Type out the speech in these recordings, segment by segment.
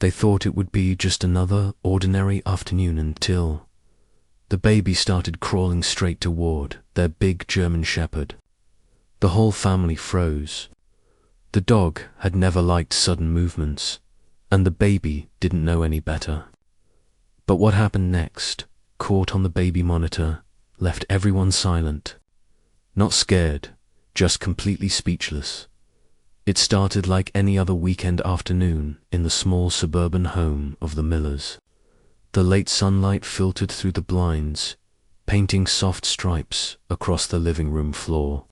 They thought it would be just another ordinary afternoon until the baby started crawling straight toward their big German shepherd. The whole family froze. The dog had never liked sudden movements, and the baby didn't know any better. But what happened next, caught on the baby monitor, left everyone silent. Not scared, just completely speechless. It started like any other weekend afternoon in the small suburban home of the Millers. The late sunlight filtered through the blinds, painting soft stripes across the living room floor.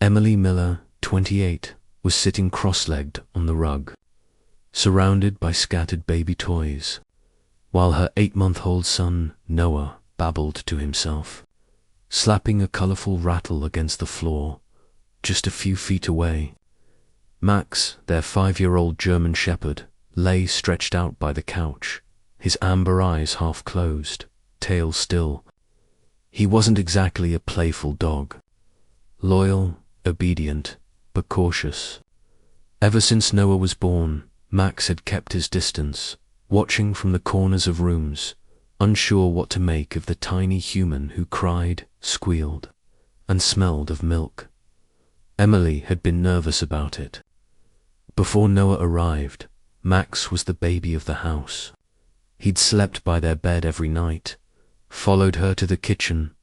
Emily Miller, 28, was sitting cross-legged on the rug, surrounded by scattered baby toys, while her 8-month-old son, Noah, babbled to himself, slapping a colorful rattle against the floor, just a few feet away. Max, their 5-year-old German shepherd, lay stretched out by the couch, his amber eyes half closed, tail still. He wasn't exactly a playful dog. Loyal, obedient, but cautious. Ever since Noah was born, Max had kept his distance, watching from the corners of rooms, unsure what to make of the tiny human who cried, squealed, and smelled of milk. Emily had been nervous about it. Before Noah arrived, Max was the baby of the house. He'd slept by their bed every night, followed her to the kitchen,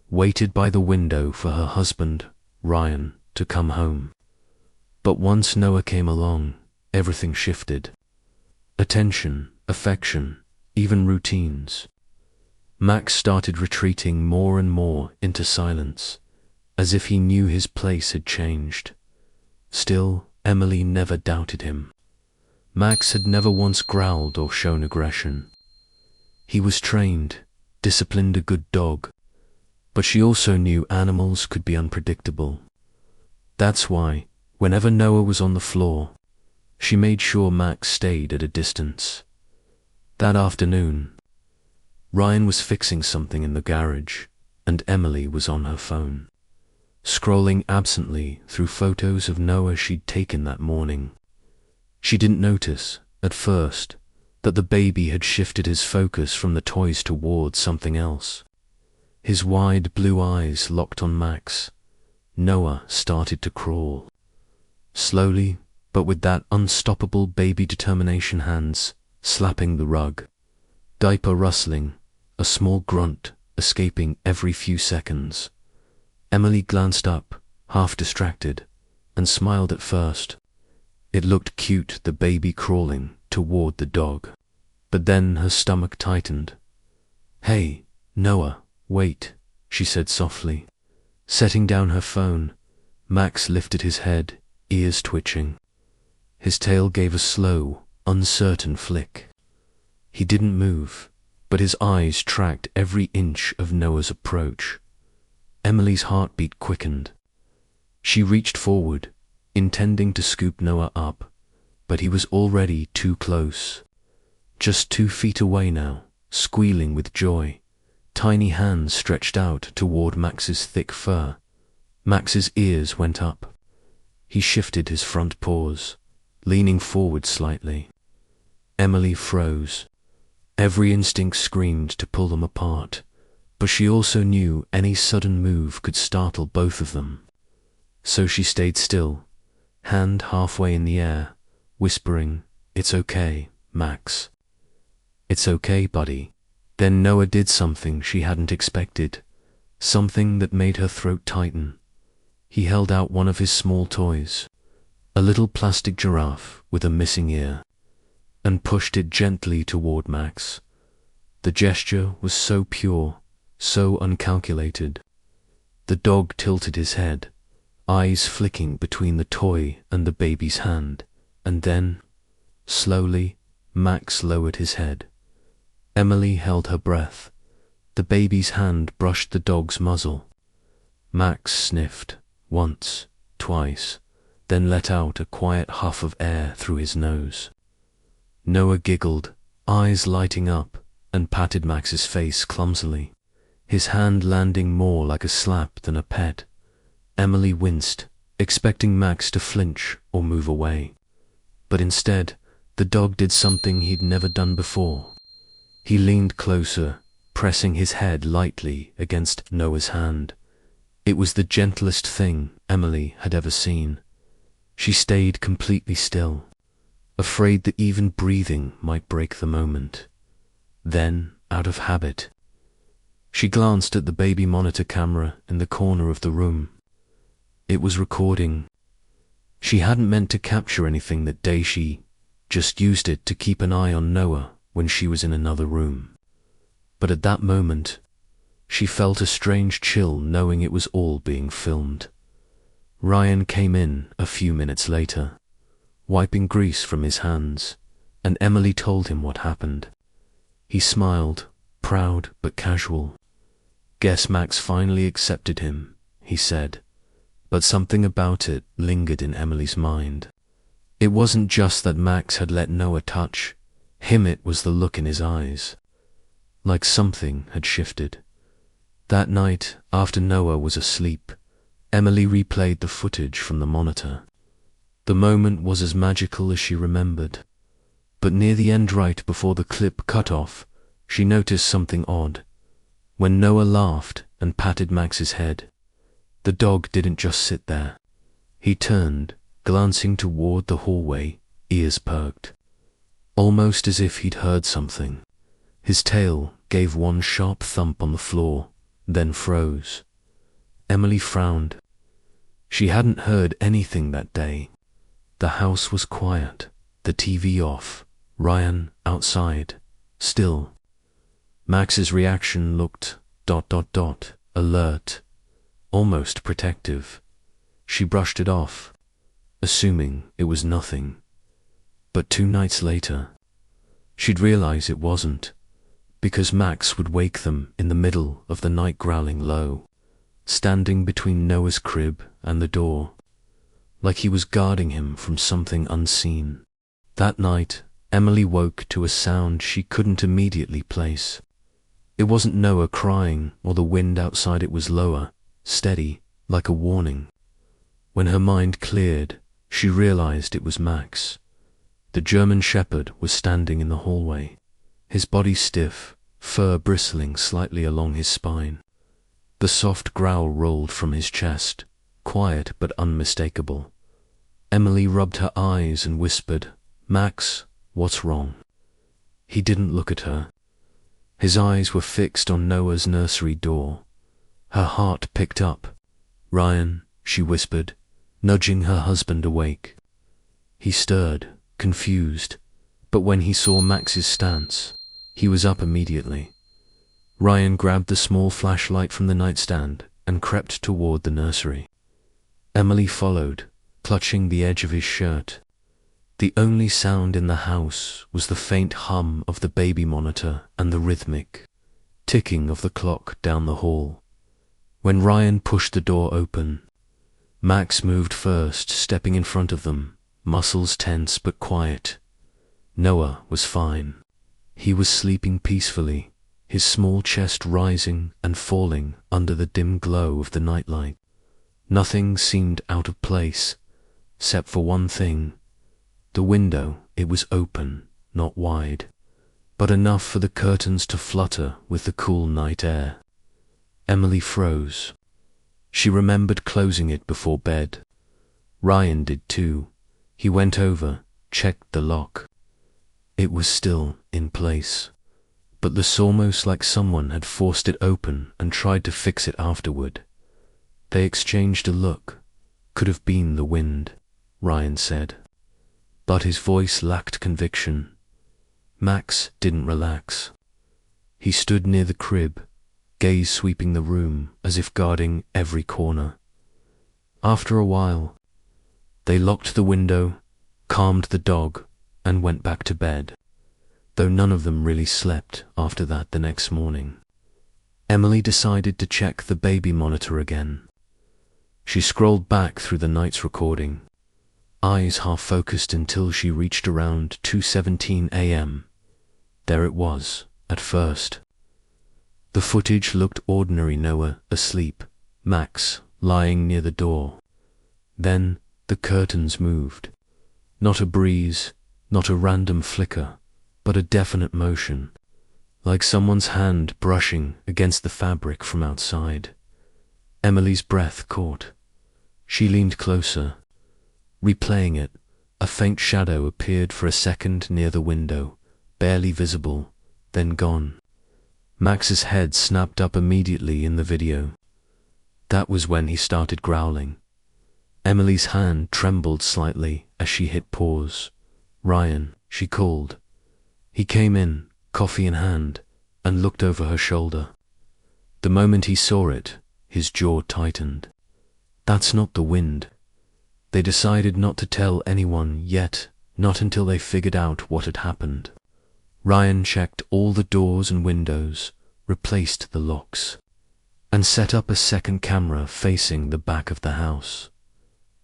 waited by the window for her husband, Ryan, to come home. But once Noah came along, everything shifted. Attention, affection, even routines. Max started retreating more and more into silence, as if he knew his place had changed. Still, Emily never doubted him. Max had never once growled or shown aggression. He was trained, disciplined, a good dog, but she also knew animals could be unpredictable. That's why, whenever Noah was on the floor, she made sure Max stayed at a distance. That afternoon, Ryan was fixing something in the garage, and Emily was on her phone, scrolling absently through photos of Noah she'd taken that morning. She didn't notice, at first, that the baby had shifted his focus from the toys toward something else. His wide blue eyes locked on Max. Noah started to crawl. Slowly, but with that unstoppable baby determination, hands slapping the rug, diaper rustling, a small grunt escaping every few seconds. Emily glanced up, half distracted, and smiled at first. It looked cute, the baby crawling toward the dog. But then her stomach tightened. "Hey, Noah, wait," she said softly. Setting down her phone, Max lifted his head, ears twitching. His tail gave a slow, uncertain flick. He didn't move, but his eyes tracked every inch of Noah's approach. Emily's heartbeat quickened. She reached forward, intending to scoop Noah up, but he was already too close. Just 2 feet away now, squealing with joy, tiny hands stretched out toward Max's thick fur. Max's ears went up. He shifted his front paws, leaning forward slightly. Emily froze. Every instinct screamed to pull them apart, but she also knew any sudden move could startle both of them. So she stayed still, hand halfway in the air, whispering, "It's okay, Max. It's okay, buddy." Then Noah did something she hadn't expected, something that made her throat tighten. He held out one of his small toys, a little plastic giraffe with a missing ear, and pushed it gently toward Max. The gesture was so pure, so uncalculated. The dog tilted his head, eyes flicking between the toy and the baby's hand, and then, slowly, Max lowered his head. Emily held her breath. The baby's hand brushed the dog's muzzle. Max sniffed, once, twice, then let out a quiet huff of air through his nose. Noah giggled, eyes lighting up, and patted Max's face clumsily, his hand landing more like a slap than a pet. Emily winced, expecting Max to flinch or move away. But instead, The dog did something he'd never done before. He leaned closer, pressing his head lightly against Noah's hand. It was the gentlest thing Emily had ever seen. She stayed completely still, afraid that even breathing might break the moment. Then, out of habit, she glanced at the baby monitor camera in the corner of the room. It was recording. She hadn't meant to capture anything that day, she just used it to keep an eye on Noah when she was in another room. But at that moment, she felt a strange chill knowing it was all being filmed. Ryan came in a few minutes later, wiping grease from his hands, and Emily told him what happened. He smiled, proud but casual. "Guess Max finally accepted him," he said, but something about it lingered in Emily's mind. It wasn't just that Max had let Noah touch him, it was the look in his eyes. Like something had shifted. That night, after Noah was asleep, Emily replayed the footage from the monitor. The moment was as magical as she remembered. But near the end, right before the clip cut off, she noticed something odd. When Noah laughed and patted Max's head, the dog didn't just sit there. He turned, glancing toward the hallway, ears perked. Almost as if he'd heard something. His tail gave one sharp thump on the floor, then froze. Emily frowned. She hadn't heard anything that day. The house was quiet, the TV off, Ryan outside, still. Max's reaction looked ... alert, almost protective. She brushed it off, assuming it was nothing. But 2 nights later, she'd realize it wasn't, because Max would wake them in the middle of the night growling low, standing between Noah's crib and the door, like he was guarding him from something unseen. That night, Emily woke to a sound she couldn't immediately place. It wasn't Noah crying or the wind outside, it was lower, steady, like a warning. When her mind cleared, she realized it was Max. The German Shepherd was standing in the hallway, his body stiff, fur bristling slightly along his spine. The soft growl rolled from his chest, quiet but unmistakable. Emily rubbed her eyes and whispered, "Max, what's wrong?" He didn't look at her. His eyes were fixed on Noah's nursery door. Her heart picked up. "Ryan," she whispered, nudging her husband awake. He stirred, confused, but when he saw Max's stance, he was up immediately. Ryan grabbed the small flashlight from the nightstand and crept toward the nursery. Emily followed, clutching the edge of his shirt. The only sound in the house was the faint hum of the baby monitor and the rhythmic ticking of the clock down the hall. When Ryan pushed the door open, Max moved first, stepping in front of them, muscles tense but quiet. Noah was fine. He was sleeping peacefully, his small chest rising and falling under the dim glow of the nightlight. Nothing seemed out of place, except for one thing. The window, it was open, not wide, but enough for the curtains to flutter with the cool night air. Emily froze. She remembered closing it before bed. Ryan did too. He went over, checked the lock. It was still in place, but looked almost like someone had forced it open and tried to fix it afterward. They exchanged a look. "Could have been the wind," Ryan said. But his voice lacked conviction. Max didn't relax. He stood near the crib, gaze sweeping the room as if guarding every corner. After a while, they locked the window, calmed the dog, and went back to bed, though none of them really slept after that the next morning. Emily decided to check the baby monitor again. She scrolled back through the night's recording, eyes half-focused until she reached around 2:17 a.m. There it was, at first. The footage looked ordinary: Noah asleep, Max lying near the door. Then the curtains moved. Not a breeze, Not a random flicker, but a definite motion, like someone's hand brushing against the fabric from outside. Emily's breath caught. She leaned closer. Replaying it, a faint shadow appeared for a second near the window, barely visible, then gone. Max's head snapped up immediately in the video. That was when he started growling. Emily's hand trembled slightly as she hit pause. "Ryan," she called. He came in, coffee in hand, and looked over her shoulder. The moment he saw it, his jaw tightened. "That's not the wind." They decided not to tell anyone yet, not until they figured out what had happened. Ryan checked all the doors and windows, replaced the locks, and set up a second camera facing the back of the house.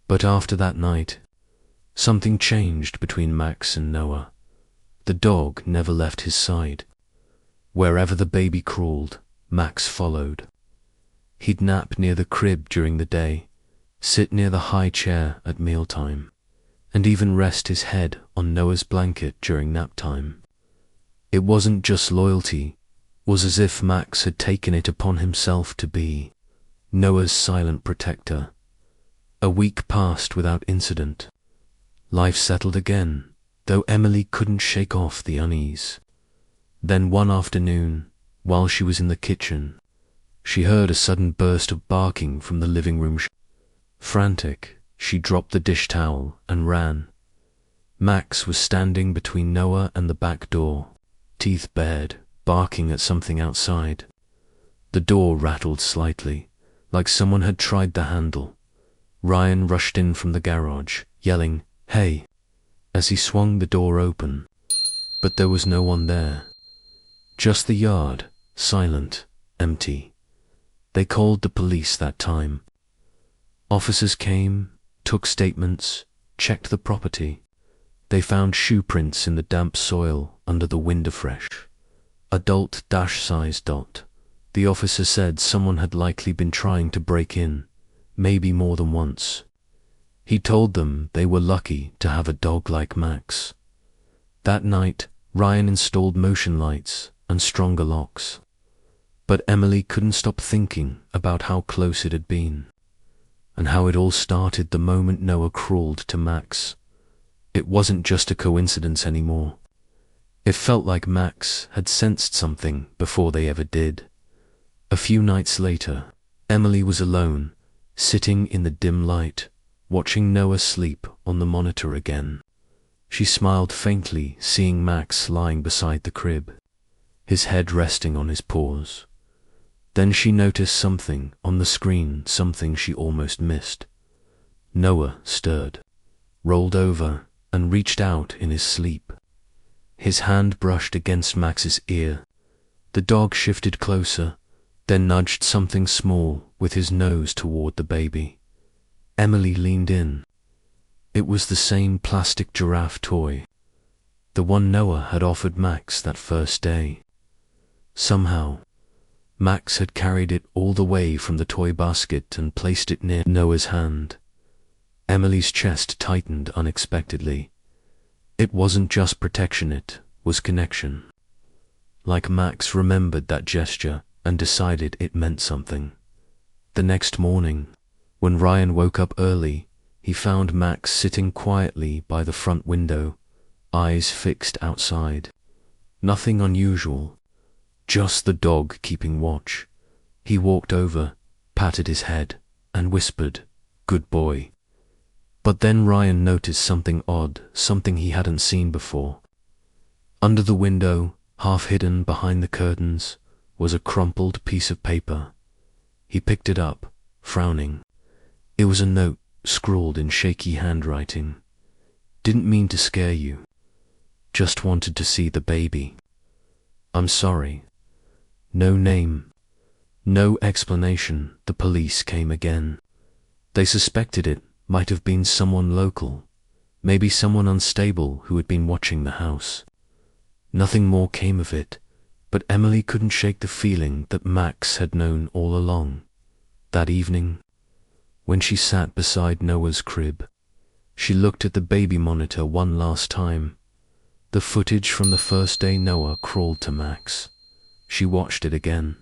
But after that night, something changed between Max and Noah. The dog never left his side. Wherever the baby crawled, Max followed. He'd nap near the crib during the day, sit near the high chair at mealtime, and even rest his head on Noah's blanket during nap time. It wasn't just loyalty, it was as if Max had taken it upon himself to be Noah's silent protector. A week passed without incident. Life settled again, though Emily couldn't shake off the unease. Then one afternoon, while she was in the kitchen, she heard a sudden burst of barking from the living room. Frantic, she dropped the dish towel and ran. Max was standing between Noah and the back door, teeth bared, barking at something outside. The door rattled slightly, like someone had tried the handle. Ryan rushed in from the garage, yelling, "Hey!" as he swung the door open. But there was no one there. Just the yard, silent, empty. They called the police that time. Officers came, took statements, checked the property. They found shoe prints in the damp soil under the Winterfresh. Adult dash-sized dot. The officer said someone had likely been trying to break in, maybe more than once. He told them they were lucky to have a dog like Max. That night, Ryan installed motion lights and stronger locks. But Emily couldn't stop thinking about how close it had been, and how it all started the moment Noah crawled to Max. It wasn't just a coincidence anymore. It felt like Max had sensed something before they ever did. A few nights later, Emily was alone, sitting in the dim light, watching Noah sleep on the monitor again. She smiled faintly, seeing Max lying beside the crib, his head resting on his paws. Then she noticed something on the screen, something she almost missed. Noah stirred, rolled over, and reached out in his sleep. His hand brushed against Max's ear. The dog shifted closer, then nudged something small with his nose toward the baby. Emily leaned in. It was the same plastic giraffe toy, the one Noah had offered Max that first day. Somehow, Max had carried it all the way from the toy basket and placed it near Noah's hand. Emily's chest tightened unexpectedly. It wasn't just protection, it was connection. Like Max remembered that gesture and decided it meant something. The next morning, when Ryan woke up early, he found Max sitting quietly by the front window, eyes fixed outside. Nothing unusual, just the dog keeping watch. He walked over, patted his head, and whispered, "Good boy." But then Ryan noticed something odd, something he hadn't seen before. Under the window, half hidden behind the curtains, was a crumpled piece of paper. He picked it up, frowning. It was a note scrawled in shaky handwriting. "Didn't mean to scare you. Just wanted to see the baby. I'm sorry." No name, no explanation. The police came again. They suspected it might have been someone local, maybe someone unstable who had been watching the house. Nothing more came of it, but Emily couldn't shake the feeling that Max had known all along. That evening, when she sat beside Noah's crib, she looked at the baby monitor one last time, The footage from the first day Noah crawled to Max. She watched it again.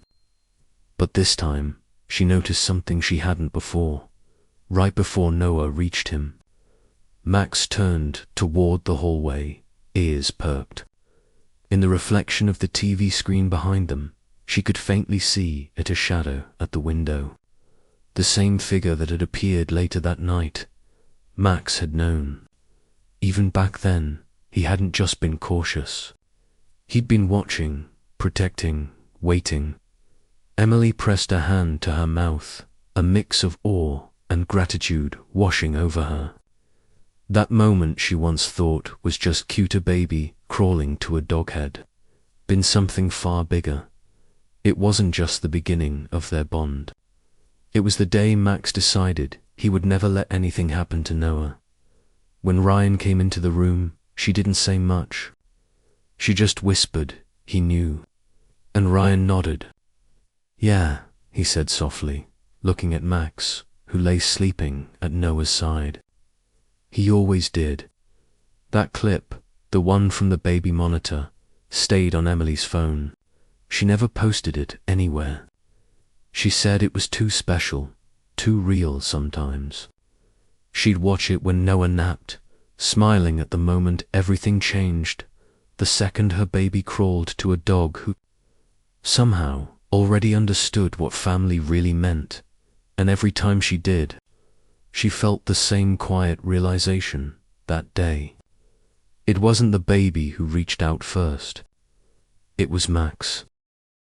But this time, she noticed something she hadn't before. Right before Noah reached him, Max turned toward the hallway, ears perked. In the reflection of the TV screen behind them, she could faintly see it, a shadow at the window. The same figure that had appeared later that night. Max had known. Even back then, he hadn't just been cautious. He'd been watching, protecting, waiting. Emily pressed a hand to her mouth, a mix of awe and gratitude washing over her. That moment she once thought was just cute, a baby crawling to a dog head, been something far bigger. It wasn't just the beginning of their bond. It was the day Max decided he would never let anything happen to Noah. When Ryan came into the room, she didn't say much. She just whispered, "He knew." And Ryan nodded. "Yeah," he said softly, looking at Max, who lay sleeping at Noah's side. "He always did." That clip, the one from the baby monitor, stayed on Emily's phone. She never posted it anywhere. She said it was too special, too real sometimes. She'd watch it when Noah napped, smiling at the moment everything changed, the second her baby crawled to a dog who somehow already understood what family really meant, and every time she did, she felt the same quiet realization that day. It wasn't the baby who reached out first. It was Max.